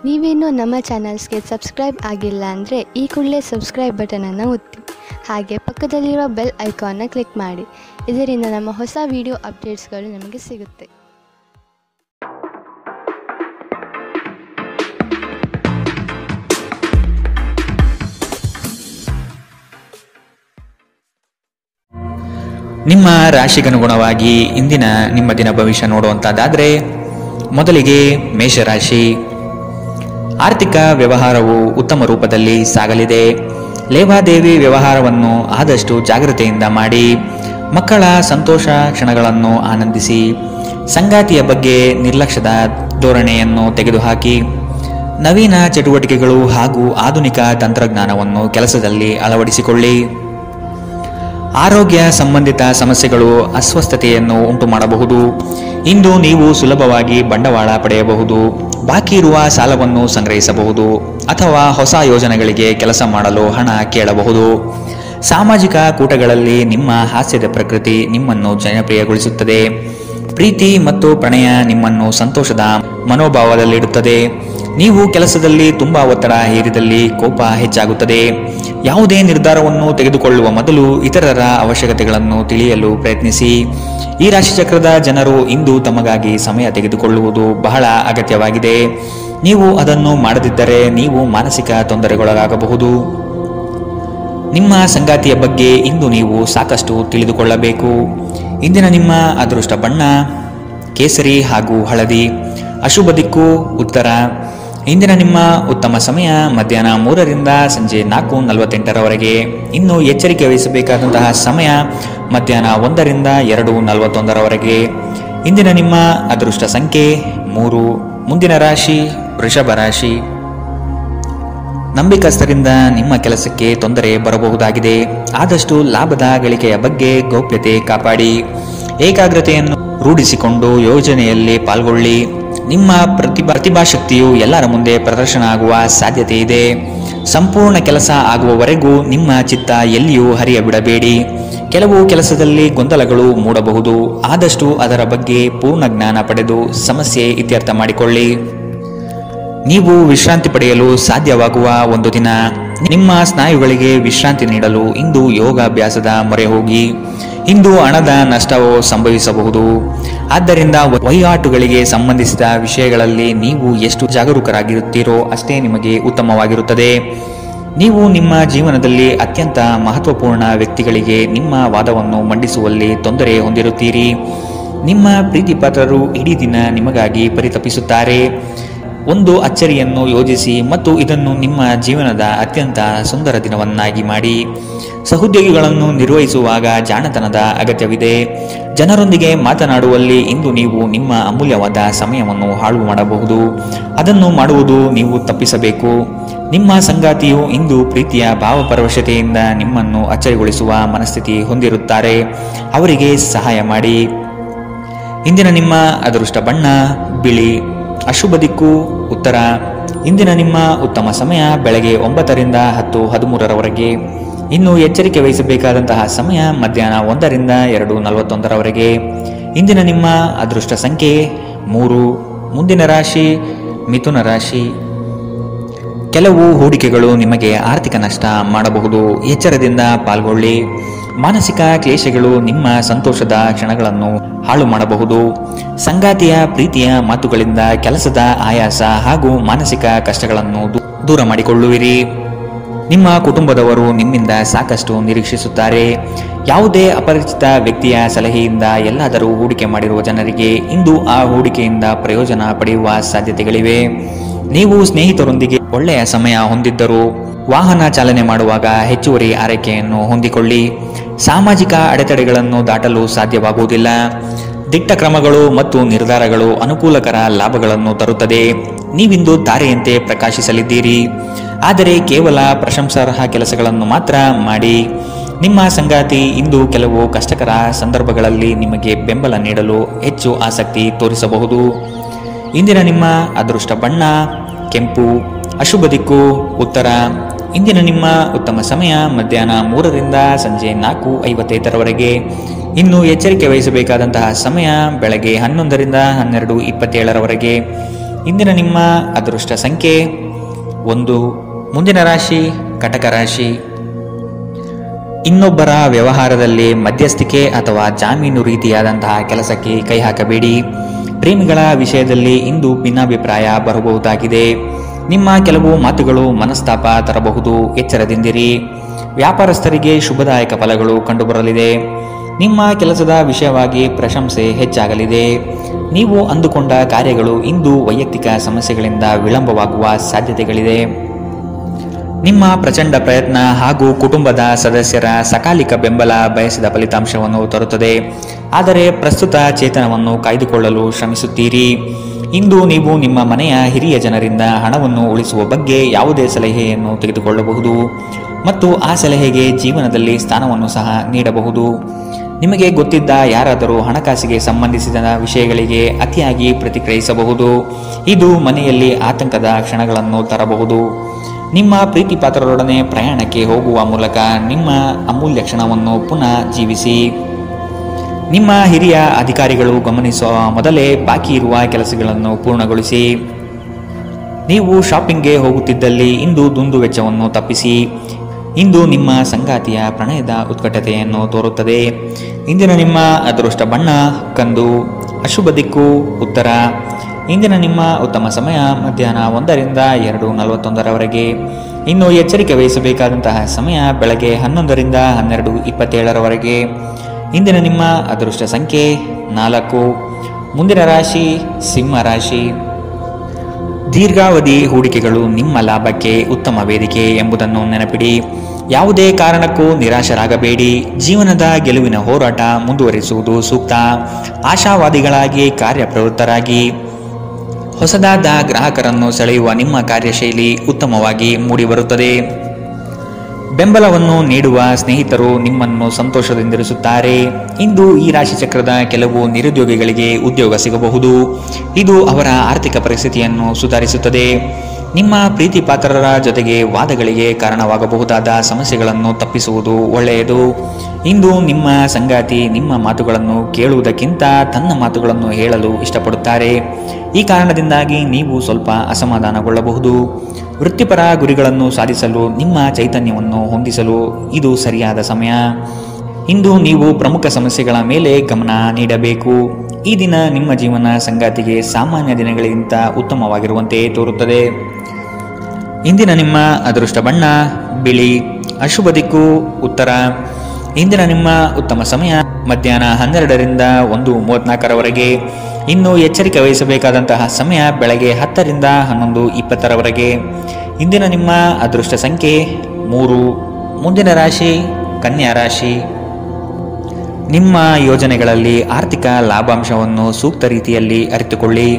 ನೀವೇನೂ ನಮ್ಮ ಚಾನಲ್ಸ್ಗೆ ಸಬ್ಸ್ಕ್ರೈಬ್ ಆಗಿಲ್ಲ ಅಂದರೆ ಈ ಕೂಡಲೇ ಸಬ್ಸ್ಕ್ರೈಬ್ ಬಟನನ್ನು ಒತ್ತಿ. ಹಾಗೆ ಪಕ್ಕದಲ್ಲಿರುವ ಬೆಲ್ ಐಕಾನ್ನ ಕ್ಲಿಕ್ ಮಾಡಿ. ಇದರಿಂದ ನಮ್ಮ ಹೊಸ ವಿಡಿಯೋ ಅಪ್ಡೇಟ್ಸ್ಗಳು ನಮಗೆ ಸಿಗುತ್ತೆ. ನಿಮ್ಮ ರಾಶಿಗನುಗುಣವಾಗಿ ಇಂದಿನ ನಿಮ್ಮ ದಿನ ಭವಿಷ್ಯ ನೋಡುವಂತಹದ್ದಾದರೆ ಮೊದಲಿಗೆ ಮೇಷರಾಶಿ. ಆರ್ಥಿಕ ವ್ಯವಹಾರವು ಉತ್ತಮ ರೂಪದಲ್ಲಿ ಸಾಗಲಿದೆ. ಲೇವಾದೇವಿ ವ್ಯವಹಾರವನ್ನು ಆದಷ್ಟು ಜಾಗ್ರತೆಯಿಂದ ಮಾಡಿ. ಮಕ್ಕಳ ಸಂತೋಷ ಕ್ಷಣಗಳನ್ನು ಆನಂದಿಸಿ. ಸಂಗಾತಿಯ ಬಗ್ಗೆ ನಿರ್ಲಕ್ಷ್ಯದ ಧೋರಣೆಯನ್ನು ತೆಗೆದುಹಾಕಿ. ನವೀನ ಚಟುವಟಿಕೆಗಳು ಹಾಗೂ ಆಧುನಿಕ ತಂತ್ರಜ್ಞಾನವನ್ನು ಕೆಲಸದಲ್ಲಿ ಅಳವಡಿಸಿಕೊಳ್ಳಿ. ಆರೋಗ್ಯ ಸಂಬಂಧಿತ ಸಮಸ್ಯೆಗಳು ಅಸ್ವಸ್ಥತೆಯನ್ನು ಉಂಟು ಮಾಡಬಹುದು. ಇಂದು ನೀವು ಸುಲಭವಾಗಿ ಬಂಡವಾಳ ಪಡೆಯಬಹುದು. ಬಾಕಿ ಇರುವ ಸಾಲವನ್ನು ಸಂಗ್ರಹಿಸಬಹುದು ಅಥವಾ ಹೊಸ ಯೋಜನೆಗಳಿಗೆ ಕೆಲಸ ಮಾಡಲು ಹಣ ಕೇಳಬಹುದು. ಸಾಮಾಜಿಕ ಕೂಟಗಳಲ್ಲಿ ನಿಮ್ಮ ಹಾಸ್ಯದ ಪ್ರಕೃತಿ ನಿಮ್ಮನ್ನು ಜನಪ್ರಿಯಗೊಳಿಸುತ್ತದೆ. ಪ್ರೀತಿ ಮತ್ತು ಪ್ರಣಯ ನಿಮ್ಮನ್ನು ಸಂತೋಷದ ಮನೋಭಾವದಲ್ಲಿಡುತ್ತದೆ. ನೀವು ಕೆಲಸದಲ್ಲಿ ತುಂಬಾ ಒತ್ತಡ ಹೇರಿದಲ್ಲಿ ಕೋಪ ಹೆಚ್ಚಾಗುತ್ತದೆ. ಯಾವುದೇ ನಿರ್ಧಾರವನ್ನು ತೆಗೆದುಕೊಳ್ಳುವ ಮೊದಲು ಇತರರ ಅವಶ್ಯಕತೆಗಳನ್ನು ತಿಳಿಯಲು ಪ್ರಯತ್ನಿಸಿ. ಈ ರಾಶಿಚಕ್ರದ ಜನರು ಇಂದು ತಮಗಾಗಿ ಸಮಯ ತೆಗೆದುಕೊಳ್ಳುವುದು ಬಹಳ ಅಗತ್ಯವಾಗಿದೆ. ನೀವು ಅದನ್ನು ಮಾಡದಿದ್ದರೆ ನೀವು ಮಾನಸಿಕ ತೊಂದರೆಗೊಳಗಾಗಬಹುದು. ನಿಮ್ಮ ಸಂಗಾತಿಯ ಬಗ್ಗೆ ಇಂದು ನೀವು ಸಾಕಷ್ಟು ತಿಳಿದುಕೊಳ್ಳಬೇಕು. ಇಂದಿನ ನಿಮ್ಮ ಅದೃಷ್ಟ ಬಣ್ಣ ಕೇಸರಿ ಹಾಗೂ ಹಳದಿ. ಅಶುಭ ದಿಕ್ಕು ಉತ್ತರ. ಇಂದಿನ ನಿಮ್ಮ ಉತ್ತಮ ಸಮಯ ಮಧ್ಯಾಹ್ನ 3ರಿಂದ ಸಂಜೆ 4:48ರವರೆಗೆ. ಇನ್ನು ಎಚ್ಚರಿಕೆ ವಹಿಸಬೇಕಾದಂತಹ ಸಮಯ ಮಧ್ಯಾಹ್ನ 1ರಿಂದ 2:41ರವರೆಗೆ. ಇಂದಿನ ನಿಮ್ಮ ಅದೃಷ್ಟ ಸಂಖ್ಯೆ 3. ಮುಂದಿನ ರಾಶಿ ವೃಷಭ ರಾಶಿ. ನಂಬಿಕಸ್ಥರಿಂದ ನಿಮ್ಮ ಕೆಲಸಕ್ಕೆ ತೊಂದರೆ ಬರಬಹುದಾಗಿದೆ. ಆದಷ್ಟು ಲಾಭದ ಗಳಿಕೆಯ ಬಗ್ಗೆ ಗೌಪ್ಯತೆ ಕಾಪಾಡಿ. ಏಕಾಗ್ರತೆಯನ್ನು ರೂಢಿಸಿಕೊಂಡು ಯೋಜನೆಯಲ್ಲಿ ಪಾಲ್ಗೊಳ್ಳಿ. ನಿಮ್ಮ ಪ್ರತಿಭಾಶಕ್ತಿಯು ಎಲ್ಲರ ಮುಂದೆ ಪ್ರದರ್ಶನ ಆಗುವ ಸಾಧ್ಯತೆ ಇದೆ. ಸಂಪೂರ್ಣ ಕೆಲಸ ಆಗುವವರೆಗೂ ನಿಮ್ಮ ಚಿತ್ತ ಎಲ್ಲಿಯೂ ಹರಿಯಬಿಡಬೇಡಿ. ಕೆಲವು ಕೆಲಸದಲ್ಲಿ ಗೊಂದಲಗಳು ಮೂಡಬಹುದು. ಆದಷ್ಟು ಅದರ ಬಗ್ಗೆ ಪೂರ್ಣ ಜ್ಞಾನ ಪಡೆದು ಸಮಸ್ಯೆ ಇತ್ಯರ್ಥ ಮಾಡಿಕೊಳ್ಳಿ. ನೀವು ವಿಶ್ರಾಂತಿ ಪಡೆಯಲು ಸಾಧ್ಯವಾಗುವ ಒಂದು ದಿನ. ನಿಮ್ಮ ಸ್ನಾಯುಗಳಿಗೆ ವಿಶ್ರಾಂತಿ ನೀಡಲು ಇಂದು ಯೋಗಾಭ್ಯಾಸದ ಮೊರೆ ಹೋಗಿ. ಇಂದು ಹಣದ ನಷ್ಟವೂ ಸಂಭವಿಸಬಹುದು. ಆದ್ದರಿಂದ ವಹಿವಾಟುಗಳಿಗೆ ಸಂಬಂಧಿಸಿದ ವಿಷಯಗಳಲ್ಲಿ ನೀವು ಎಷ್ಟು ಜಾಗರೂಕರಾಗಿರುತ್ತೀರೋ ಅಷ್ಟೇ ನಿಮಗೆ ಉತ್ತಮವಾಗಿರುತ್ತದೆ. ನೀವು ನಿಮ್ಮ ಜೀವನದಲ್ಲಿ ಅತ್ಯಂತ ಮಹತ್ವಪೂರ್ಣ ವ್ಯಕ್ತಿಗಳಿಗೆ ನಿಮ್ಮ ವಾದವನ್ನು ಮಂಡಿಸುವಲ್ಲಿ ತೊಂದರೆ ಹೊಂದಿರುತ್ತೀರಿ. ನಿಮ್ಮ ಪ್ರೀತಿಪಾತ್ರರು ಇಡೀ ದಿನ ನಿಮಗಾಗಿ ಪರಿತಪಿಸುತ್ತಾರೆ. ಒಂದು ಅಚ್ಚರಿಯನ್ನು ಯೋಜಿಸಿ ಮತ್ತು ಇದನ್ನು ನಿಮ್ಮ ಜೀವನದ ಅತ್ಯಂತ ಸುಂದರ ದಿನವನ್ನಾಗಿ ಮಾಡಿ. ಸಹೋದ್ಯೋಗಿಗಳನ್ನು ನಿರ್ವಹಿಸುವಾಗ ಜಾಣತನದ ಅಗತ್ಯವಿದೆ. ಜನರೊಂದಿಗೆ ಮಾತನಾಡುವಲ್ಲಿ ಇಂದು ನೀವು ನಿಮ್ಮ ಅಮೂಲ್ಯವಾದ ಸಮಯವನ್ನು ಹಾಳು ಮಾಡಬಹುದು. ಅದನ್ನು ಮಾಡುವುದು ನೀವು ತಪ್ಪಿಸಬೇಕು. ನಿಮ್ಮ ಸಂಗಾತಿಯು ಇಂದು ಪ್ರೀತಿಯ ಭಾವಪರವಶತೆಯಿಂದ ನಿಮ್ಮನ್ನು ಅಚ್ಚರಿಗೊಳಿಸುವ ಮನಸ್ಥಿತಿ ಹೊಂದಿರುತ್ತಾರೆ. ಅವರಿಗೆ ಸಹಾಯ ಮಾಡಿ. ಇಂದಿನ ನಿಮ್ಮ ಅದೃಷ್ಟ ಬಣ್ಣ ಬಿಳಿ. ಅಶುಭ ದಿಕ್ಕು ಉತ್ತರ. ಇಂದಿನ ನಿಮ್ಮ ಉತ್ತಮ ಸಮಯ ಬೆಳಗ್ಗೆ 9ರಿಂದ 10:13ರವರೆಗೆ. ಇನ್ನು ಎಚ್ಚರಿಕೆ ವಹಿಸಬೇಕಾದಂತಹ ಸಮಯ ಮಧ್ಯಾಹ್ನ 1ರಿಂದ 2:41ರವರೆಗೆ. ಇಂದಿನ ನಿಮ್ಮ ಅದೃಷ್ಟ ಸಂಖ್ಯೆ 3. ಮುಂದಿನ ರಾಶಿ ಮಿಥುನ ರಾಶಿ. ಕೆಲವು ಹೂಡಿಕೆಗಳು ನಿಮಗೆ ಆರ್ಥಿಕ ನಷ್ಟ ಮಾಡಬಹುದು. ಎಚ್ಚರದಿಂದ ಪಾಲ್ಗೊಳ್ಳಿ. ಮಾನಸಿಕ ಕ್ಲೇಶಗಳು ನಿಮ್ಮ ಸಂತೋಷದ ಕ್ಷಣಗಳನ್ನು ಹಾಳು ಮಾಡಬಹುದು. ಸಂಗಾತಿಯ ಪ್ರೀತಿಯ ಮಾತುಗಳಿಂದ ಕೆಲಸದ ಆಯಾಸ ಹಾಗೂ ಮಾನಸಿಕ ಕಷ್ಟಗಳನ್ನು ದೂರ ಮಾಡಿಕೊಳ್ಳುವಿರಿ. ನಿಮ್ಮ ಕುಟುಂಬದವರು ನಿಮ್ಮಿಂದ ಸಾಕಷ್ಟು ನಿರೀಕ್ಷಿಸುತ್ತಾರೆ. ಯಾವುದೇ ಅಪರಿಚಿತ ವ್ಯಕ್ತಿಯ ಸಲಹೆಯಿಂದ ಎಲ್ಲಾದರೂ ಹೂಡಿಕೆ ಮಾಡಿರುವ ಜನರಿಗೆ ಇಂದು ಆ ಹೂಡಿಕೆಯಿಂದ ಪ್ರಯೋಜನ ಪಡೆಯುವ ಸಾಧ್ಯತೆಗಳಿವೆ. ನೀವು ಸ್ನೇಹಿತರೊಂದಿಗೆ ಒಳ್ಳೆಯ ಸಮಯ ಹೊಂದಿದ್ದರೂ ವಾಹನ ಚಾಲನೆ ಮಾಡುವಾಗ ಹೆಚ್ಚುವರಿ ಆರೈಕೆಯನ್ನು ಹೊಂದಿಕೊಳ್ಳಿ. ಸಾಮಾಜಿಕ ಅಡೆತಡೆಗಳನ್ನು ದಾಟಲು ಸಾಧ್ಯವಾಗುವುದಿಲ್ಲ. ದಿಟ್ಟ ಕ್ರಮಗಳು ಮತ್ತು ನಿರ್ಧಾರಗಳು ಅನುಕೂಲಕರ ಲಾಭಗಳನ್ನು ತರುತ್ತದೆ. ನೀವಿಂದು ತಾರೆಯಂತೆ ಪ್ರಕಾಶಿಸಲಿದ್ದೀರಿ. ಆದರೆ ಕೇವಲ ಪ್ರಶಂಸಾರ್ಹ ಕೆಲಸಗಳನ್ನು ಮಾತ್ರ ಮಾಡಿ. ನಿಮ್ಮ ಸಂಗಾತಿ ಇಂದು ಕೆಲವು ಕಷ್ಟಕರ ಸಂದರ್ಭಗಳಲ್ಲಿ ನಿಮಗೆ ಬೆಂಬಲ ನೀಡಲು ಹೆಚ್ಚು ಆಸಕ್ತಿ ತೋರಿಸಬಹುದು. ಇಂದಿನ ನಿಮ್ಮ ಅದೃಷ್ಟ ಬಣ್ಣ ಕೆಂಪು. ಅಶುಭ ದಿಕ್ಕು ಉತ್ತರ. ಇಂದಿನ ನಿಮ್ಮ ಉತ್ತಮ ಸಮಯ ಮಧ್ಯಾಹ್ನ 3ರಿಂದ ಸಂಜೆ 4:55ರವರೆಗೆ. ಇನ್ನು ಎಚ್ಚರಿಕೆ ವಹಿಸಬೇಕಾದಂತಹ ಸಮಯ ಬೆಳಗ್ಗೆ 11ರಿಂದ 12:27ರವರೆಗೆ. ಇಂದಿನ ನಿಮ್ಮ ಅದೃಷ್ಟ ಸಂಖ್ಯೆ 1. ಮುಂದಿನ ರಾಶಿ ಕಟಕ ರಾಶಿ. ಇನ್ನೊಬ್ಬರ ವ್ಯವಹಾರದಲ್ಲಿ ಮಧ್ಯಸ್ಥಿಕೆ ಅಥವಾ ಜಾಮೀನು ರೀತಿಯಾದಂತಹ ಕೆಲಸಕ್ಕೆ ಕೈ ಹಾಕಬೇಡಿ. ಪ್ರೇಮಿಗಳ ವಿಷಯದಲ್ಲಿ ಇಂದು ಭಿನ್ನಾಭಿಪ್ರಾಯ ಬರಬಹುದಾಗಿದೆ. ನಿಮ್ಮ ಕೆಲವು ಮಾತುಗಳು ಮನಸ್ತಾಪ ತರಬಹುದು, ಎಚ್ಚರದಿಂದಿರಿ. ವ್ಯಾಪಾರಸ್ಥರಿಗೆ ಶುಭದಾಯಕ ಫಲಗಳು ಕಂಡುಬರಲಿದೆ. ನಿಮ್ಮ ಕೆಲಸದ ವಿಷಯವಾಗಿ ಪ್ರಶಂಸೆ ಹೆಚ್ಚಾಗಲಿದೆ. ನೀವು ಅಂದುಕೊಂಡ ಕಾರ್ಯಗಳು ಇಂದು ವೈಯಕ್ತಿಕ ಸಮಸ್ಯೆಗಳಿಂದ ವಿಳಂಬವಾಗುವ ಸಾಧ್ಯತೆಗಳಿದೆ. ನಿಮ್ಮ ಪ್ರಚಂಡ ಪ್ರಯತ್ನ ಹಾಗೂ ಕುಟುಂಬದ ಸದಸ್ಯರ ಸಕಾಲಿಕ ಬೆಂಬಲ ಬಯಸಿದ ಫಲಿತಾಂಶವನ್ನು ತರುತ್ತದೆ. ಆದರೆ ಪ್ರಸ್ತುತ ಚೇತನವನ್ನು ಕಾಯ್ದುಕೊಳ್ಳಲು ಶ್ರಮಿಸುತ್ತೀರಿ. ಇಂದು ನೀವು ನಿಮ್ಮ ಮನೆಯ ಹಿರಿಯ ಜನರಿಂದ ಹಣವನ್ನು ಉಳಿಸುವ ಬಗ್ಗೆ ಯಾವುದೇ ಸಲಹೆಯನ್ನು ತೆಗೆದುಕೊಳ್ಳಬಹುದು ಮತ್ತು ಆ ಸಲಹೆಗೆ ಜೀವನದಲ್ಲಿ ಸ್ಥಾನವನ್ನು ಸಹ ನೀಡಬಹುದು. ನಿಮಗೆ ಗೊತ್ತಿದ್ದ ಯಾರಾದರೂ ಹಣಕಾಸಿಗೆ ಸಂಬಂಧಿಸಿದ ವಿಷಯಗಳಿಗೆ ಅತಿಯಾಗಿ ಪ್ರತಿಕ್ರಿಯಿಸಬಹುದು. ಇದು ಮನೆಯಲ್ಲಿ ಆತಂಕದ ಕ್ಷಣಗಳನ್ನು ತರಬಹುದು. ನಿಮ್ಮ ಪ್ರೀತಿ ಪಾತ್ರರೊಡನೆ ಪ್ರಯಾಣಕ್ಕೆ ಹೋಗುವ ಮೂಲಕ ನಿಮ್ಮ ಅಮೂಲ್ಯ ಕ್ಷಣವನ್ನು ಪುನಃ ಜೀವಿಸಿ. ನಿಮ್ಮ ಹಿರಿಯ ಅಧಿಕಾರಿಗಳು ಗಮನಿಸುವ ಮೊದಲೇ ಬಾಕಿ ಇರುವ ಕೆಲಸಗಳನ್ನು ಪೂರ್ಣಗೊಳಿಸಿ. ನೀವು ಶಾಪಿಂಗ್ಗೆ ಹೋಗುತ್ತಿದ್ದಲ್ಲಿ ಇಂದು ದುಂದು ವೆಚ್ಚವನ್ನು ತಪ್ಪಿಸಿ. ಇಂದು ನಿಮ್ಮ ಸಂಗಾತಿಯ ಪ್ರಣಯದ ಉತ್ಕಟತೆಯನ್ನು ತೋರುತ್ತದೆ. ಇಂದಿನ ನಿಮ್ಮ ಅದೃಷ್ಟ ಬಣ್ಣ ಕಂದು. ಅಶುಭ ದಿಕ್ಕು ಉತ್ತರ. ಇಂದಿನ ನಿಮ್ಮ ಉತ್ತಮ ಸಮಯ ಮಧ್ಯಾಹ್ನ 1ರಿಂದ 2:41 ಇನ್ನು ಎಚ್ಚರಿಕೆ ವಹಿಸಬೇಕಾದಂತಹ ಸಮಯ ಬೆಳಗ್ಗೆ 11ರಿಂದ 12:27 ಇಂದಿನ ನಿಮ್ಮ ಅದೃಷ್ಟ ಸಂಖ್ಯೆ 4. ಮುಂದಿನ ರಾಶಿ ಸಿಂಹ ರಾಶಿ. ದೀರ್ಘಾವಧಿ ಹೂಡಿಕೆಗಳು ನಿಮ್ಮ ಲಾಭಕ್ಕೆ ಉತ್ತಮ ವೇದಿಕೆ ಎಂಬುದನ್ನು ನೆನಪಿಡಿ. ಯಾವುದೇ ಕಾರಣಕ್ಕೂ ನಿರಾಶರಾಗಬೇಡಿ. ಜೀವನದ ಗೆಲುವಿನ ಹೋರಾಟ ಮುಂದುವರಿಸುವುದು ಸೂಕ್ತ. ಆಶಾವಾದಿಗಳಾಗಿ ಕಾರ್ಯಪ್ರವೃತ್ತರಾಗಿ. ಹೊಸದಾದ ಗ್ರಾಹಕರನ್ನು ಸೆಳೆಯುವ ನಿಮ್ಮ ಕಾರ್ಯಶೈಲಿ ಉತ್ತಮವಾಗಿ ಮೂಡಿಬರುತ್ತದೆ. ಬೆಂಬಲವನ್ನು ನೀಡುವ ಸ್ನೇಹಿತರು ನಿಮ್ಮನ್ನು ಸಂತೋಷದಿಂದಿರಿಸುತ್ತಾರೆ. ಇಂದು ಈ ರಾಶಿಚಕ್ರದ ಕೆಲವು ನಿರುದ್ಯೋಗಿಗಳಿಗೆ ಉದ್ಯೋಗ ಸಿಗಬಹುದು. ಇದು ಅವರ ಆರ್ಥಿಕ ಪರಿಸ್ಥಿತಿಯನ್ನು ಸುಧಾರಿಸುತ್ತದೆ. ನಿಮ್ಮ ಪ್ರೀತಿ ಪಾತ್ರರ ಜೊತೆಗೆ ವಾದಗಳಿಗೆ ಕಾರಣವಾಗಬಹುದಾದ ಸಮಸ್ಯೆಗಳನ್ನು ತಪ್ಪಿಸುವುದು ಒಳ್ಳೆಯದು. ಇಂದು ನಿಮ್ಮ ಸಂಗಾತಿ ನಿಮ್ಮ ಮಾತುಗಳನ್ನು ಕೇಳುವುದಕ್ಕಿಂತ ತನ್ನ ಮಾತುಗಳನ್ನು ಹೇಳಲು ಇಷ್ಟಪಡುತ್ತಾರೆ. ಈ ಕಾರಣದಿಂದಾಗಿ ನೀವು ಸ್ವಲ್ಪ ಅಸಮಾಧಾನಗೊಳ್ಳಬಹುದು. ವೃತ್ತಿಪರ ಗುರಿಗಳನ್ನು ಸಾಧಿಸಲು ನಿಮ್ಮ ಚೈತನ್ಯವನ್ನು ಹೊಂದಿಸಲು ಇದು ಸರಿಯಾದ ಸಮಯ. ಇಂದು ನೀವು ಪ್ರಮುಖ ಸಮಸ್ಯೆಗಳ ಮೇಲೆ ಗಮನ ನೀಡಬೇಕು. ಈ ದಿನ ನಿಮ್ಮ ಜೀವನ ಸಂಗಾತಿಗೆ ಸಾಮಾನ್ಯ ದಿನಗಳಿಗಿಂತ ಉತ್ತಮವಾಗಿರುವಂತೆ ತೋರುತ್ತದೆ. ಇಂದಿನ ನಿಮ್ಮ ಅದೃಷ್ಟ ಬಣ್ಣ ಬಿಳಿ. ಅಶುಭ ದಿಕ್ಕು ಉತ್ತರ. ಇಂದಿನ ನಿಮ್ಮ ಉತ್ತಮ ಸಮಯ ಮಧ್ಯಾಹ್ನ 12ರಿಂದ 1:34 ಇನ್ನು ಎಚ್ಚರಿಕೆ ವಹಿಸಬೇಕಾದಂತಹ ಸಮಯ ಬೆಳಗ್ಗೆ 10ರಿಂದ 11:20 ಇಂದಿನ ನಿಮ್ಮ ಅದೃಷ್ಟ ಸಂಖ್ಯೆ 3. ಮುಂದಿನ ರಾಶಿ ಕನ್ಯಾ ರಾಶಿ. ನಿಮ್ಮ ಯೋಜನೆಗಳಲ್ಲಿ ಆರ್ಥಿಕ ಲಾಭಾಂಶವನ್ನು ಸೂಕ್ತ ರೀತಿಯಲ್ಲಿ ಅರಿತುಕೊಳ್ಳಿ.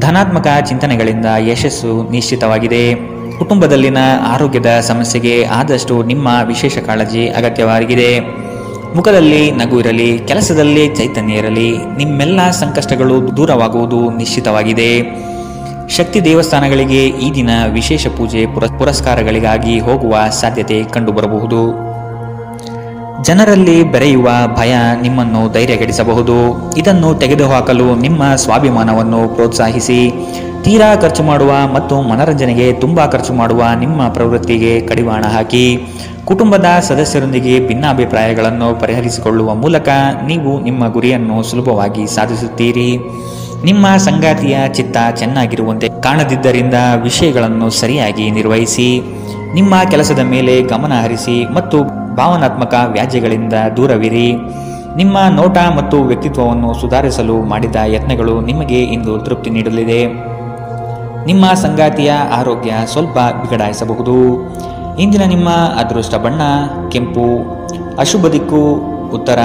ಧನಾತ್ಮಕ ಚಿಂತನೆಗಳಿಂದ ಯಶಸ್ಸು ನಿಶ್ಚಿತವಾಗಿದೆ. ಕುಟುಂಬದಲ್ಲಿನ ಆರೋಗ್ಯದ ಸಮಸ್ಯೆಗೆ ಆದಷ್ಟು ನಿಮ್ಮ ವಿಶೇಷ ಕಾಳಜಿ ಅಗತ್ಯವಾಗಿದೆ. ಮುಖದಲ್ಲಿ ನಗು ಇರಲಿ, ಕೆಲಸದಲ್ಲಿ ಚೈತನ್ಯ ಇರಲಿ. ನಿಮ್ಮೆಲ್ಲ ಸಂಕಷ್ಟಗಳು ದೂರವಾಗುವುದು ನಿಶ್ಚಿತವಾಗಿದೆ. ಶಕ್ತಿ ದೇವಸ್ಥಾನಗಳಿಗೆ ಈ ದಿನ ವಿಶೇಷ ಪೂಜೆ ಪುರಸ್ಕಾರಗಳಿಗಾಗಿ ಹೋಗುವ ಸಾಧ್ಯತೆ ಕಂಡುಬರಬಹುದು. ಜನರಲ್ಲಿ ಬೆರೆಯುವ ಭಯ ನಿಮ್ಮನ್ನು ಧೈರ್ಯಗೆಡಿಸಬಹುದು. ಇದನ್ನು ತೆಗೆದುಹಾಕಲು ನಿಮ್ಮ ಸ್ವಾಭಿಮಾನವನ್ನು ಪ್ರೋತ್ಸಾಹಿಸಿ. ತೀರಾ ಖರ್ಚು ಮಾಡುವ ಮತ್ತು ಮನರಂಜನೆಗೆ ತುಂಬ ಖರ್ಚು ಮಾಡುವ ನಿಮ್ಮ ಪ್ರವೃತ್ತಿಗೆ ಕಡಿವಾಣ ಹಾಕಿ. ಕುಟುಂಬದ ಸದಸ್ಯರೊಂದಿಗೆ ಭಿನ್ನಾಭಿಪ್ರಾಯಗಳನ್ನು ಪರಿಹರಿಸಿಕೊಳ್ಳುವ ಮೂಲಕ ನೀವು ನಿಮ್ಮ ಗುರಿಯನ್ನು ಸುಲಭವಾಗಿ ಸಾಧಿಸುತ್ತೀರಿ. ನಿಮ್ಮ ಸಂಗಾತಿಯ ಚಿತ್ತ ಚೆನ್ನಾಗಿರುವಂತೆ ಕಾಣದಿದ್ದರಿಂದ ವಿಷಯಗಳನ್ನು ಸರಿಯಾಗಿ ನಿರ್ವಹಿಸಿ. ನಿಮ್ಮ ಕೆಲಸದ ಮೇಲೆ ಗಮನ ಹರಿಸಿ ಮತ್ತು ಭಾವನಾತ್ಮಕ ವ್ಯಾಜ್ಯಗಳಿಂದ ದೂರವಿರಿ. ನಿಮ್ಮ ನೋಟ ಮತ್ತು ವ್ಯಕ್ತಿತ್ವವನ್ನು ಸುಧಾರಿಸಲು ಮಾಡಿದ ಯತ್ನಗಳು ನಿಮಗೆ ಇಂದು ತೃಪ್ತಿ ನೀಡಲಿದೆ. ನಿಮ್ಮ ಸಂಗಾತಿಯ ಆರೋಗ್ಯ ಸ್ವಲ್ಪ ಬಿಗಡಾಯಿಸಬಹುದು. ಇಂದಿನ ನಿಮ್ಮ ಅದೃಷ್ಟ ಬಣ್ಣ ಕೆಂಪು. ಅಶುಭ ದಿಕ್ಕು ಉತ್ತರ.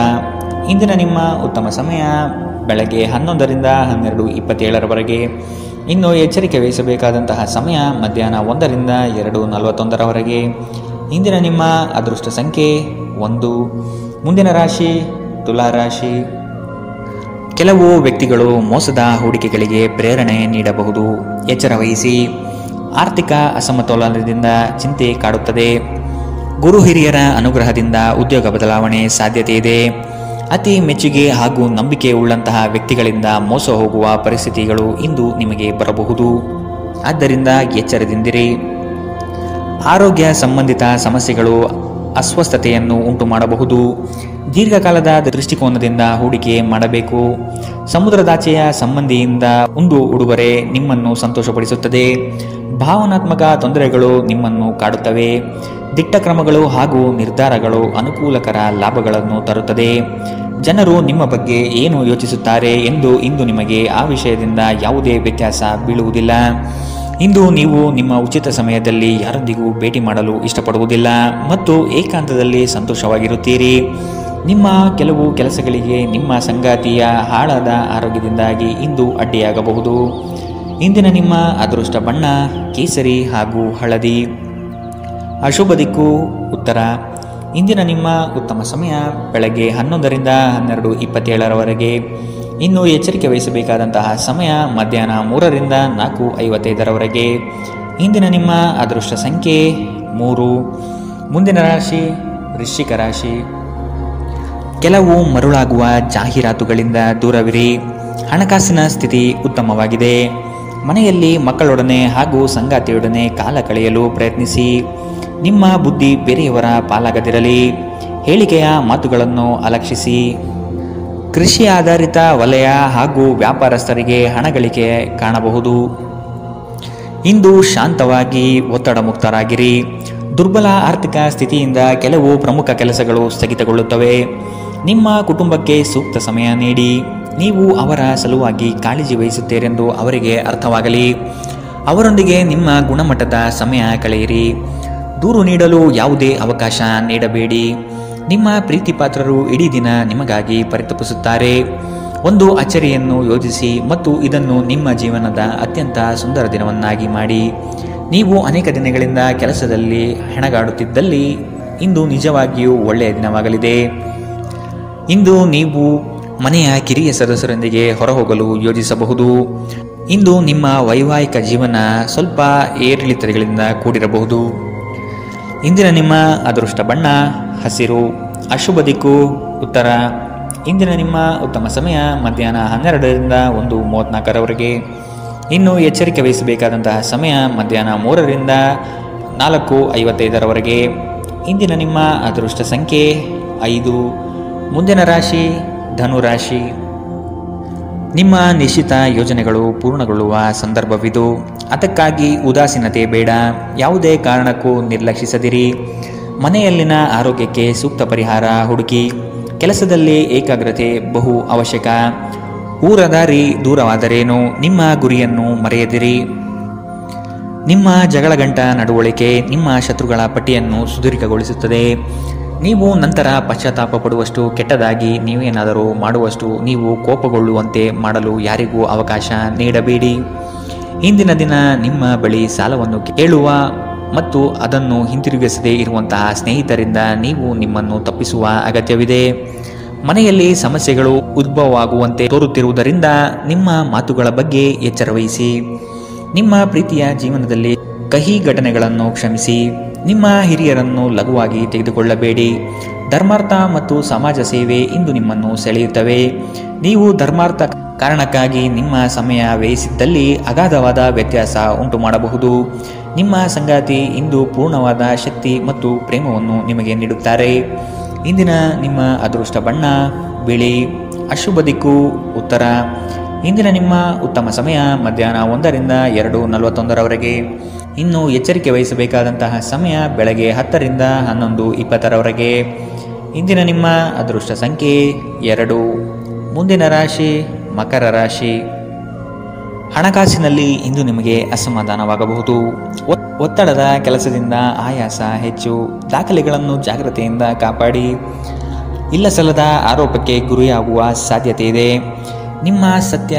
ಇಂದಿನ ನಿಮ್ಮ ಉತ್ತಮ ಸಮಯ ಬೆಳಗ್ಗೆ 11ರಿಂದ 12:27 ಇನ್ನು ಎಚ್ಚರಿಕೆ ವಹಿಸಬೇಕಾದಂತಹ ಸಮಯ ಮಧ್ಯಾಹ್ನ 1ರಿಂದ 2:41 ಇಂದಿನ ನಿಮ್ಮ ಅದೃಷ್ಟ ಸಂಖ್ಯೆ 1. ಮುಂದಿನ ರಾಶಿ ತುಲಾ ರಾಶಿ. ಕೆಲವು ವ್ಯಕ್ತಿಗಳು ಮೋಸದ ಹೂಡಿಕೆಗಳಿಗೆ ಪ್ರೇರಣೆ ನೀಡಬಹುದು. ಎಚ್ಚರ ವಹಿಸಿ. ಆರ್ಥಿಕ ಅಸಮತೋಲನದಿಂದ ಚಿಂತೆ ಕಾಡುತ್ತದೆ. ಗುರು ಹಿರಿಯರ ಅನುಗ್ರಹದಿಂದ ಉದ್ಯೋಗ ಬದಲಾವಣೆ ಸಾಧ್ಯತೆ ಇದೆ. ಅತಿ ಮೆಚ್ಚುಗೆ ಹಾಗೂ ನಂಬಿಕೆ ಉಳ್ಳಂತಹ ವ್ಯಕ್ತಿಗಳಿಂದ ಮೋಸ ಹೋಗುವ ಪರಿಸ್ಥಿತಿಗಳು ಇಂದು ನಿಮಗೆ ಬರಬಹುದು. ಆದ್ದರಿಂದ ಎಚ್ಚರದಿಂದಿರಿ. ಆರೋಗ್ಯ ಸಂಬಂಧಿತ ಸಮಸ್ಯೆಗಳು ಅಸ್ವಸ್ಥತೆಯನ್ನು ಉಂಟು ಮಾಡಬಹುದು. ದೀರ್ಘಕಾಲದ ದೃಷ್ಟಿಕೋನದಿಂದ ಹೂಡಿಕೆ ಮಾಡಬೇಕು. ಸಮುದ್ರದಾಚೆಯ ಸಂಬಂಧಿಯಿಂದ ಒಂದು ಉಡುಗೊರೆ ನಿಮ್ಮನ್ನು ಸಂತೋಷಪಡಿಸುತ್ತದೆ. ಭಾವನಾತ್ಮಕ ತೊಂದರೆಗಳು ನಿಮ್ಮನ್ನು ಕಾಡುತ್ತವೆ. ದಿಟ್ಟ ಕ್ರಮಗಳು ಹಾಗೂ ನಿರ್ಧಾರಗಳು ಅನುಕೂಲಕರ ಲಾಭಗಳನ್ನು ತರುತ್ತದೆ. ಜನರು ನಿಮ್ಮ ಬಗ್ಗೆ ಏನು ಯೋಚಿಸುತ್ತಾರೆ ಎಂದು ಇಂದು ನಿಮಗೆ ಆ ವಿಷಯದಿಂದ ಯಾವುದೇ ವ್ಯತ್ಯಾಸ ಬೀಳುವುದಿಲ್ಲ. ಇಂದು ನೀವು ನಿಮ್ಮ ಉಚಿತ ಸಮಯದಲ್ಲಿ ಯಾರೊಂದಿಗೂ ಭೇಟಿ ಮಾಡಲು ಇಷ್ಟಪಡುವುದಿಲ್ಲ ಮತ್ತು ಏಕಾಂತದಲ್ಲಿ ಸಂತೋಷವಾಗಿರುತ್ತೀರಿ. ನಿಮ್ಮ ಕೆಲವು ಕೆಲಸಗಳಿಗೆ ನಿಮ್ಮ ಸಂಗಾತಿಯ ಹಾಳಾದ ಆರೋಗ್ಯದಿಂದಾಗಿ ಇಂದು ಅಡ್ಡಿಯಾಗಬಹುದು. ಇಂದಿನ ನಿಮ್ಮ ಅದೃಷ್ಟ ಬಣ್ಣ ಕೇಸರಿ ಹಾಗೂ ಹಳದಿ. ಅಶುಭ ದಿಕ್ಕು ಉತ್ತರ. ಇಂದಿನ ನಿಮ್ಮ ಉತ್ತಮ ಸಮಯ ಬೆಳಗ್ಗೆ 11ರಿಂದ 12:27 ಇನ್ನು ಎಚ್ಚರಿಕೆ ವಹಿಸಬೇಕಾದಂತಹ ಸಮಯ ಮಧ್ಯಾಹ್ನ 3ರಿಂದ 4:55 ಇಂದಿನ ನಿಮ್ಮ ಅದೃಷ್ಟ ಸಂಖ್ಯೆ 3. ಮುಂದಿನ ರಾಶಿ ವೃಶ್ಚಿಕ ರಾಶಿ. ಕೆಲವು ಮರುಳಾಗುವ ಜಾಹೀರಾತುಗಳಿಂದ ದೂರವಿರಿ. ಹಣಕಾಸಿನ ಸ್ಥಿತಿ ಉತ್ತಮವಾಗಿದೆ. ಮನೆಯಲ್ಲಿ ಮಕ್ಕಳೊಡನೆ ಹಾಗೂ ಸಂಗಾತಿಯೊಡನೆ ಕಾಲ ಕಳೆಯಲು ಪ್ರಯತ್ನಿಸಿ. ನಿಮ್ಮ ಬುದ್ಧಿ ಬೇರೆಯವರ ಪಾಲಾಗದಿರಲಿ. ಹೇಳಿಕೆಯ ಮಾತುಗಳನ್ನು ಅಲಕ್ಷಿಸಿ. ಕೃಷಿ ಆಧಾರಿತ ವಲಯ ಹಾಗೂ ವ್ಯಾಪಾರಸ್ಥರಿಗೆ ಹಣ ಗಳಿಕೆ ಕಾಣಬಹುದು. ಇಂದು ಶಾಂತವಾಗಿ ಒತ್ತಡ ಮುಕ್ತರಾಗಿರಿ. ದುರ್ಬಲ ಆರ್ಥಿಕ ಸ್ಥಿತಿಯಿಂದ ಕೆಲವು ಪ್ರಮುಖ ಕೆಲಸಗಳು ಸ್ಥಗಿತಗೊಳ್ಳುತ್ತವೆ. ನಿಮ್ಮ ಕುಟುಂಬಕ್ಕೆ ಸೂಕ್ತ ಸಮಯ ನೀಡಿ. ನೀವು ಅವರ ಸಲುವಾಗಿ ಕಾಳಜಿ ವಹಿಸುತ್ತೀರೆಂದು ಅವರಿಗೆ ಅರ್ಥವಾಗಲಿ. ಅವರೊಂದಿಗೆ ನಿಮ್ಮ ಗುಣಮಟ್ಟದ ಸಮಯ ಕಳೆಯಿರಿ. ದೂರು ನೀಡಲು ಯಾವುದೇ ಅವಕಾಶ ನೀಡಬೇಡಿ. ನಿಮ್ಮ ಪ್ರೀತಿ ಪಾತ್ರರು ಇಡೀ ದಿನ ನಿಮಗಾಗಿ ಪರಿತಪಿಸುತ್ತಾರೆ. ಒಂದು ಅಚ್ಚರಿಯನ್ನು ಯೋಜಿಸಿ ಮತ್ತು ಇದನ್ನು ನಿಮ್ಮ ಜೀವನದ ಅತ್ಯಂತ ಸುಂದರ ದಿನವನ್ನಾಗಿ ಮಾಡಿ. ನೀವು ಅನೇಕ ದಿನಗಳಿಂದ ಕೆಲಸದಲ್ಲಿ ಹೆಣಗಾಡುತ್ತಿದ್ದಲ್ಲಿ ಇಂದು ನಿಜವಾಗಿಯೂ ಒಳ್ಳೆಯ ದಿನವಾಗಲಿದೆ. ಇಂದು ನೀವು ಮನೆಯ ಕಿರಿಯ ಸದಸ್ಯರೊಂದಿಗೆ ಹೊರಹೋಗಲು ಯೋಜಿಸಬಹುದು. ಇಂದು ನಿಮ್ಮ ವೈವಾಹಿಕ ಜೀವನ ಸ್ವಲ್ಪ ಏರಿಳಿತಗಳಿಂದ ಕೂಡಿರಬಹುದು. ಇಂದಿನ ನಿಮ್ಮ ಅದೃಷ್ಟ ಬಣ್ಣ ಹಸಿರು. ಅಶುಭ ದಿಕ್ಕು ಉತ್ತರ. ಇಂದಿನ ನಿಮ್ಮ ಉತ್ತಮ ಸಮಯ ಮಧ್ಯಾಹ್ನ 12ರಿಂದ 1:34 ಇನ್ನು ಎಚ್ಚರಿಕೆ ವಹಿಸಬೇಕಾದಂತಹ ಸಮಯ ಮಧ್ಯಾಹ್ನ 3ರಿಂದ 4:55 ಇಂದಿನ ನಿಮ್ಮ ಅದೃಷ್ಟ ಸಂಖ್ಯೆ 5. ಮುಂದಿನ ರಾಶಿ ಧನುರಾಶಿ. ನಿಮ್ಮ ನಿಶ್ಚಿತ ಯೋಜನೆಗಳು ಪೂರ್ಣಗೊಳ್ಳುವ ಸಂದರ್ಭವಿದು. ಅದಕ್ಕಾಗಿ ಉದಾಸೀನತೆ ಬೇಡ. ಯಾವುದೇ ಕಾರಣಕ್ಕೂ ನಿರ್ಲಕ್ಷಿಸದಿರಿ. ಮನೆಯಲ್ಲಿನ ಆರೋಗ್ಯಕ್ಕೆ ಸೂಕ್ತ ಪರಿಹಾರ ಹುಡುಕಿ. ಕೆಲಸದಲ್ಲಿ ಏಕಾಗ್ರತೆ ಬಹು ಅವಶ್ಯಕ. ಊರದಾರಿ ದೂರವಾದರೇನು, ನಿಮ್ಮ ಗುರಿಯನ್ನು ಮರೆಯದಿರಿ. ನಿಮ್ಮ ಜಗಳಗಂಟ ನಡವಳಿಕೆ ನಿಮ್ಮ ಶತ್ರುಗಳ ಪಟ್ಟಿಯನ್ನು ಸುದೀರ್ಘಗೊಳಿಸುತ್ತದೆ. ನೀವು ನಂತರ ಪಶ್ಚಾತ್ತಾಪ ಪಡುವಷ್ಟು ಕೆಟ್ಟದಾಗಿ ನೀವೇನಾದರೂ ಮಾಡುವಷ್ಟು ನೀವು ಕೋಪಗೊಳ್ಳುವಂತೆ ಮಾಡಲು ಯಾರಿಗೂ ಅವಕಾಶ ನೀಡಬೇಡಿ. ಇಂದಿನ ದಿನ ನಿಮ್ಮ ಬಳಿ ಸಾಲವನ್ನು ಕೇಳುವ ಮತ್ತು ಅದನ್ನು ಹಿಂತಿರುಗಿಸದೇ ಇರುವಂತಹ ಸ್ನೇಹಿತರಿಂದ ನೀವು ನಿಮ್ಮನ್ನು ತಪ್ಪಿಸುವ ಅಗತ್ಯವಿದೆ. ಮನೆಯಲ್ಲಿ ಸಮಸ್ಯೆಗಳು ಉದ್ಭವವಾಗುವಂತೆ ತೋರುತ್ತಿರುವುದರಿಂದ ನಿಮ್ಮ ಮಾತುಗಳ ಬಗ್ಗೆ ಎಚ್ಚರವಹಿಸಿ. ನಿಮ್ಮ ಪ್ರೀತಿಯ ಜೀವನದಲ್ಲಿ ಕಹಿ ಘಟನೆಗಳನ್ನು ಕ್ಷಮಿಸಿ. ನಿಮ್ಮ ಹಿರಿಯರನ್ನು ಲಘುವಾಗಿ ತೆಗೆದುಕೊಳ್ಳಬೇಡಿ. ಧರ್ಮಾರ್ಥ ಮತ್ತು ಸಮಾಜ ಸೇವೆ ಇಂದು ನಿಮ್ಮನ್ನು ಸೆಳೆಯುತ್ತವೆ. ನೀವು ಧರ್ಮಾರ್ಥ ಕಾರಣಕ್ಕಾಗಿ ನಿಮ್ಮ ಸಮಯ ವ್ಯಯಿಸಿದ್ದಲ್ಲಿ ಅಗಾಧವಾದ ವ್ಯತ್ಯಾಸ ಉಂಟು ಮಾಡಬಹುದು. ನಿಮ್ಮ ಸಂಗಾತಿ ಇಂದು ಪೂರ್ಣವಾದ ಶಕ್ತಿ ಮತ್ತು ಪ್ರೇಮವನ್ನು ನಿಮಗೆ ನೀಡುತ್ತಾರೆ. ಇಂದಿನ ನಿಮ್ಮ ಅದೃಷ್ಟ ಬಣ್ಣ ಬಿಳಿ. ಅಶುಭ ದಿಕ್ಕು ಉತ್ತರ. ಇಂದಿನ ನಿಮ್ಮ ಉತ್ತಮ ಸಮಯ ಮಧ್ಯಾಹ್ನ 1ರಿಂದ 2:41 ಇನ್ನು ಎಚ್ಚರಿಕೆ ವಹಿಸಬೇಕಾದಂತಹ ಸಮಯ ಬೆಳಗ್ಗೆ 10ರಿಂದ 11:20 ಇಂದಿನ ನಿಮ್ಮ ಅದೃಷ್ಟ ಸಂಖ್ಯೆ 2. ಮುಂದಿನ ರಾಶಿ ಮಕರ ರಾಶಿ. ಹಣಕಾಸಿನಲ್ಲಿ ಇಂದು ನಿಮಗೆ ಅಸಮಾಧಾನವಾಗಬಹುದು. ಒತ್ತಡದ ಕೆಲಸದಿಂದ ಆಯಾಸ ಹೆಚ್ಚು. ದಾಖಲೆಗಳನ್ನು ಜಾಗ್ರತೆಯಿಂದ ಕಾಪಾಡಿ. ಇಲ್ಲಸಲ್ಲದ ಆರೋಪಕ್ಕೆ ಗುರಿಯಾಗುವ ಸಾಧ್ಯತೆ ಇದೆ. ನಿಮ್ಮ ಸತ್ಯ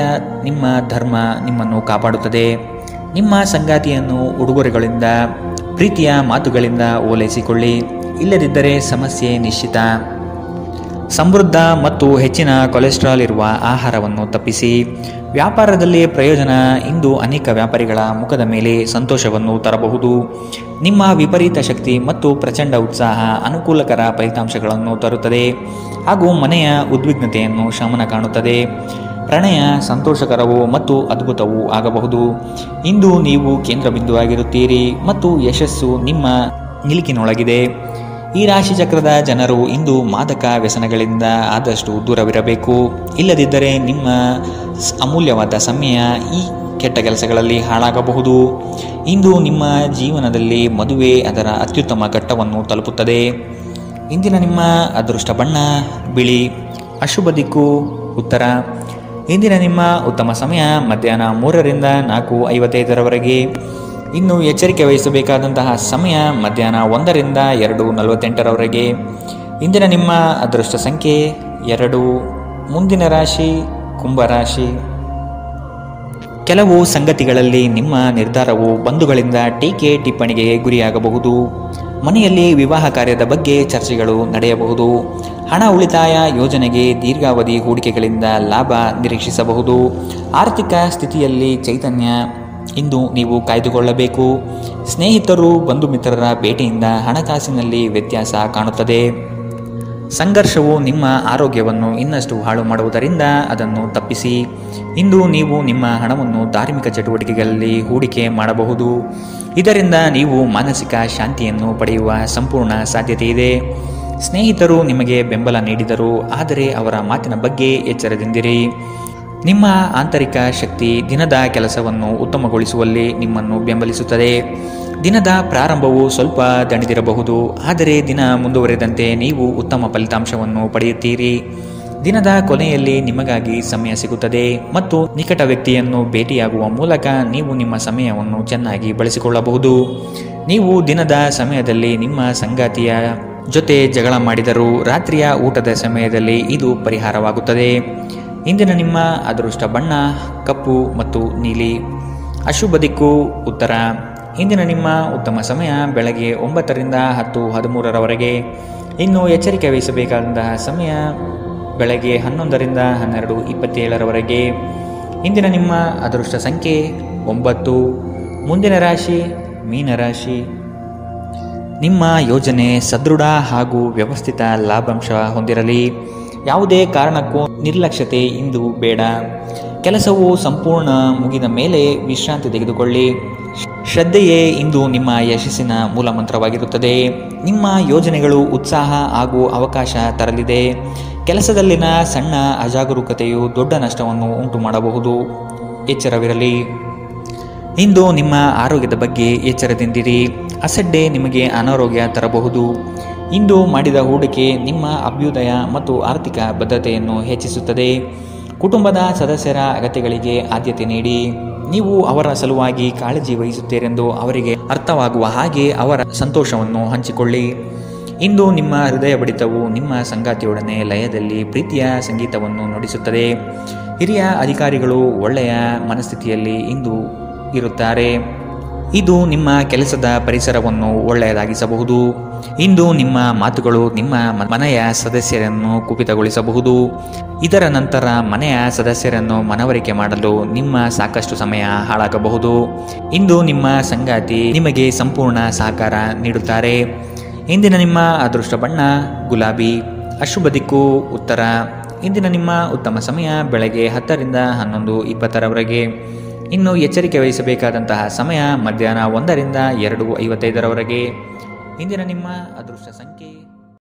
ನಿಮ್ಮ ಧರ್ಮ ನಿಮ್ಮನ್ನು ಕಾಪಾಡುತ್ತದೆ. ನಿಮ್ಮ ಸಂಗಾತಿಯನ್ನು ಉಡುಗೊರೆಗಳಿಂದ ಪ್ರೀತಿಯ ಮಾತುಗಳಿಂದ ಓಲೈಸಿಕೊಳ್ಳಿ. ಇಲ್ಲದಿದ್ದರೆ ಸಮಸ್ಯೆ ನಿಶ್ಚಿತ. ಸಮೃದ್ಧ ಮತ್ತು ಹೆಚ್ಚಿನ ಕೊಲೆಸ್ಟ್ರಾಲ್ ಇರುವ ಆಹಾರವನ್ನು ತಪ್ಪಿಸಿ. ವ್ಯಾಪಾರದಲ್ಲಿ ಪ್ರಯೋಜನ. ಇಂದು ಅನೇಕ ವ್ಯಾಪಾರಿಗಳ ಮುಖದ ಮೇಲೆ ಸಂತೋಷವನ್ನು ತರಬಹುದು. ನಿಮ್ಮ ವಿಪರೀತ ಶಕ್ತಿ ಮತ್ತು ಪ್ರಚಂಡ ಉತ್ಸಾಹ ಅನುಕೂಲಕರ ಫಲಿತಾಂಶಗಳನ್ನು ತರುತ್ತದೆ ಹಾಗೂ ಮನೆಯ ಉದ್ವಿಗ್ನತೆಯನ್ನು ಶಮನ ಕಾಣುತ್ತದೆ. ಪ್ರಣಯ ಸಂತೋಷಕರವೂ ಮತ್ತು ಅದ್ಭುತವೂ ಆಗಬಹುದು. ಇಂದು ನೀವು ಕೇಂದ್ರ ಬಿಂದುವಾಗಿರುತ್ತೀರಿ ಮತ್ತು ಯಶಸ್ಸು ನಿಮ್ಮ ನಿಲುಕಿನೊಳಗಿದೆ. ಈ ರಾಶಿ ಚಕ್ರದ ಜನರು ಇಂದು ಮಾದಕ ವ್ಯಸನಗಳಿಂದ ಆದಷ್ಟು ದೂರವಿರಬೇಕು. ಇಲ್ಲದಿದ್ದರೆ ನಿಮ್ಮ ಅಮೂಲ್ಯವಾದ ಸಮಯ ಈ ಕೆಟ್ಟ ಕೆಲಸಗಳಲ್ಲಿ ಹಾಳಾಗಬಹುದು. ಇಂದು ನಿಮ್ಮ ಜೀವನದಲ್ಲಿ ಮದುವೆ ಅದರ ಅತ್ಯುತ್ತಮ ಘಟ್ಟವನ್ನು ತಲುಪುತ್ತದೆ. ಇಂದಿನ ನಿಮ್ಮ ಅದೃಷ್ಟ ಬಣ್ಣ ಬಿಳಿ. ಅಶುಭ ದಿಕ್ಕು ಉತ್ತರ. ಇಂದಿನ ನಿಮ್ಮ ಉತ್ತಮ ಸಮಯ ಮಧ್ಯಾಹ್ನ 3ರಿಂದ 4:55 ಇನ್ನು ಎಚ್ಚರಿಕೆ ವಹಿಸಬೇಕಾದಂತಹ ಸಮಯ ಮಧ್ಯಾಹ್ನ 1ರಿಂದ 2:48 ಇಂದಿನ ನಿಮ್ಮ ಅದೃಷ್ಟ ಸಂಖ್ಯೆ 2. ಮುಂದಿನ ರಾಶಿ ಕುಂಭರಾಶಿ. ಕೆಲವು ಸಂಗತಿಗಳಲ್ಲಿ ನಿಮ್ಮ ನಿರ್ಧಾರವು ಬಂಧುಗಳಿಂದ ಟೀಕೆ ಟಿಪ್ಪಣಿಗೆ ಗುರಿಯಾಗಬಹುದು. ಮನೆಯಲ್ಲಿ ವಿವಾಹ ಕಾರ್ಯದ ಬಗ್ಗೆ ಚರ್ಚೆಗಳು ನಡೆಯಬಹುದು. ಹಣ ಉಳಿತಾಯ ಯೋಜನೆಗೆ ದೀರ್ಘಾವಧಿ ಹೂಡಿಕೆಗಳಿಂದ ಲಾಭ ನಿರೀಕ್ಷಿಸಬಹುದು. ಆರ್ಥಿಕ ಸ್ಥಿತಿಯಲ್ಲಿ ಚೈತನ್ಯ. ಇಂದು ನೀವು ಕಾಯ್ದುಕೊಳ್ಳಬೇಕು. ಸ್ನೇಹಿತರು ಬಂಧು ಮಿತ್ರರ ಭೇಟಿಯಿಂದ ಹಣಕಾಸಿನಲ್ಲಿ ವ್ಯತ್ಯಾಸ ಕಾಣುತ್ತದೆ. ಸಂಘರ್ಷವು ನಿಮ್ಮ ಆರೋಗ್ಯವನ್ನು ಇನ್ನಷ್ಟು ಹಾಳು ಮಾಡುವುದರಿಂದ ಅದನ್ನು ತಪ್ಪಿಸಿ. ಇಂದು ನೀವು ನಿಮ್ಮ ಹಣವನ್ನು ಧಾರ್ಮಿಕ ಚಟುವಟಿಕೆಗಳಲ್ಲಿ ಹೂಡಿಕೆ ಮಾಡಬಹುದು. ಇದರಿಂದ ನೀವು ಮಾನಸಿಕ ಶಾಂತಿಯನ್ನು ಪಡೆಯುವ ಸಂಪೂರ್ಣ ಸಾಧ್ಯತೆ ಇದೆ. ಸ್ನೇಹಿತರು ನಿಮಗೆ ಬೆಂಬಲ ನೀಡಿದರು, ಆದರೆ ಅವರ ಮಾತಿನ ಬಗ್ಗೆ ಎಚ್ಚರದಿಂದಿರಿ. ನಿಮ್ಮ ಆಂತರಿಕ ಶಕ್ತಿ ದಿನದ ಕೆಲಸವನ್ನು ಉತ್ತಮಗೊಳಿಸುವಲ್ಲಿ ನಿಮ್ಮನ್ನು ಬೆಂಬಲಿಸುತ್ತದೆ. ದಿನದ ಪ್ರಾರಂಭವು ಸ್ವಲ್ಪ ದಣಿದಿರಬಹುದು, ಆದರೆ ದಿನ ಮುಂದುವರೆದಂತೆ ನೀವು ಉತ್ತಮ ಫಲಿತಾಂಶವನ್ನು ಪಡೆಯುತ್ತೀರಿ. ದಿನದ ಕೊನೆಯಲ್ಲಿ ನಿಮಗಾಗಿ ಸಮಯ ಸಿಗುತ್ತದೆ ಮತ್ತು ನಿಕಟ ವ್ಯಕ್ತಿಯನ್ನು ಭೇಟಿಯಾಗುವ ಮೂಲಕ ನೀವು ನಿಮ್ಮ ಸಮಯವನ್ನು ಚೆನ್ನಾಗಿ ಬಳಸಿಕೊಳ್ಳಬಹುದು. ನೀವು ದಿನದ ಸಮಯದಲ್ಲಿ ನಿಮ್ಮ ಸಂಗಾತಿಯ ಜೊತೆ ಜಗಳ ಮಾಡಿದರೂ ರಾತ್ರಿಯ ಊಟದ ಸಮಯದಲ್ಲಿ ಇದು ಪರಿಹಾರವಾಗುತ್ತದೆ. ಇಂದಿನ ನಿಮ್ಮ ಅದೃಷ್ಟ ಬಣ್ಣ ಕಪ್ಪು ಮತ್ತು ನೀಲಿ. ಅಶುಭ ದಿಕ್ಕು ಉತ್ತರ. ಇಂದಿನ ನಿಮ್ಮ ಉತ್ತಮ ಸಮಯ ಬೆಳಗ್ಗೆ 9ರಿಂದ 10:13 ಇನ್ನು ಎಚ್ಚರಿಕೆ ವಹಿಸಬೇಕಾದಂತಹ ಸಮಯ ಬೆಳಗ್ಗೆ 11ರಿಂದ 12:27 ಇಂದಿನ ನಿಮ್ಮ ಅದೃಷ್ಟ ಸಂಖ್ಯೆ 9. ಮುಂದಿನ ರಾಶಿ ಮೀನರಾಶಿ. ನಿಮ್ಮ ಯೋಜನೆ ಸದೃಢ ಹಾಗೂ ವ್ಯವಸ್ಥಿತ ಲಾಭಾಂಶ ಹೊಂದಿರಲಿ. ಯಾವುದೇ ಕಾರಣಕ್ಕೂ ನಿರ್ಲಕ್ಷ್ಯತೆ ಇಂದು ಬೇಡ. ಕೆಲಸವು ಸಂಪೂರ್ಣ ಮುಗಿದ ಮೇಲೆ ವಿಶ್ರಾಂತಿ ತೆಗೆದುಕೊಳ್ಳಿ. ಶ್ರದ್ಧೆಯೇ ಇಂದು ನಿಮ್ಮ ಯಶಸ್ಸಿನ ಮೂಲಮಂತ್ರವಾಗಿರುತ್ತದೆ. ನಿಮ್ಮ ಯೋಜನೆಗಳು ಉತ್ಸಾಹ ಹಾಗೂ ಅವಕಾಶ ತರಲಿದೆ. ಕೆಲಸದಲ್ಲಿನ ಸಣ್ಣ ಅಜಾಗರೂಕತೆಯು ದೊಡ್ಡ ನಷ್ಟವನ್ನು ಉಂಟು ಮಾಡಬಹುದು. ಎಚ್ಚರವಿರಲಿ. ಇಂದು ನಿಮ್ಮ ಆರೋಗ್ಯದ ಬಗ್ಗೆ ಎಚ್ಚರದಿಂದಿರಿ. ಅಸಡ್ಡೆ ನಿಮಗೆ ಅನಾರೋಗ್ಯ ತರಬಹುದು. ಇಂದು ಮಾಡಿದ ಹೂಡಿಕೆ ನಿಮ್ಮ ಅಭ್ಯುದಯ ಮತ್ತು ಆರ್ಥಿಕ ಭದ್ರತೆಯನ್ನು ಹೆಚ್ಚಿಸುತ್ತದೆ. ಕುಟುಂಬದ ಸದಸ್ಯರ ಅಗತ್ಯಗಳಿಗೆ ಆದ್ಯತೆ ನೀಡಿ. ನೀವು ಅವರ ಸಲುವಾಗಿ ಕಾಳಜಿ ವಹಿಸುತ್ತೀರೆಂದು ಅವರಿಗೆ ಅರ್ಥವಾಗುವ ಹಾಗೆ ಅವರ ಸಂತೋಷವನ್ನು ಹಂಚಿಕೊಳ್ಳಿ. ಇಂದು ನಿಮ್ಮ ಹೃದಯ ಬಡಿತವು ನಿಮ್ಮ ಸಂಗಾತಿಯೊಡನೆ ಲಯದಲ್ಲಿ ಪ್ರೀತಿಯ ಸಂಗೀತವನ್ನು ನುಡಿಸುತ್ತದೆ. ಹಿರಿಯ ಅಧಿಕಾರಿಗಳು ಒಳ್ಳೆಯ ಮನಸ್ಥಿತಿಯಲ್ಲಿ ಇಂದು ಇರುತ್ತಾರೆ. ಇದು ನಿಮ್ಮ ಕೆಲಸದ ಪರಿಸರವನ್ನು ಒಳ್ಳೆಯದಾಗಿಸಬಹುದು. ಇಂದು ನಿಮ್ಮ ಮಾತುಗಳು ನಿಮ್ಮ ಮನೆಯ ಸದಸ್ಯರನ್ನು ಕುಪಿತಗೊಳಿಸಬಹುದು. ಇದರ ನಂತರ ಮನೆಯ ಸದಸ್ಯರನ್ನು ಮನವರಿಕೆ ಮಾಡಲು ನಿಮ್ಮ ಸಾಕಷ್ಟು ಸಮಯ ಹಾಳಾಗಬಹುದು. ಇಂದು ನಿಮ್ಮ ಸಂಗಾತಿ ನಿಮಗೆ ಸಂಪೂರ್ಣ ಸಹಕಾರ ನೀಡುತ್ತಾರೆ. ಇಂದಿನ ನಿಮ್ಮ ಅದೃಷ್ಟ ಬಣ್ಣ ಗುಲಾಬಿ. ಅಶುಭ ದಿಕ್ಕು ಉತ್ತರ. ಇಂದಿನ ನಿಮ್ಮ ಉತ್ತಮ ಸಮಯ ಬೆಳಗ್ಗೆ 10ರಿಂದ 11:20 ಇನ್ನು ಎಚ್ಚರಿಕೆ ವಹಿಸಬೇಕಾದಂತಹ ಸಮಯ ಮಧ್ಯಾಹ್ನ 1ರಿಂದ 2:55 ಇಂದಿನ ನಿಮ್ಮ ಅದೃಷ್ಟ ಸಂಖ್ಯೆ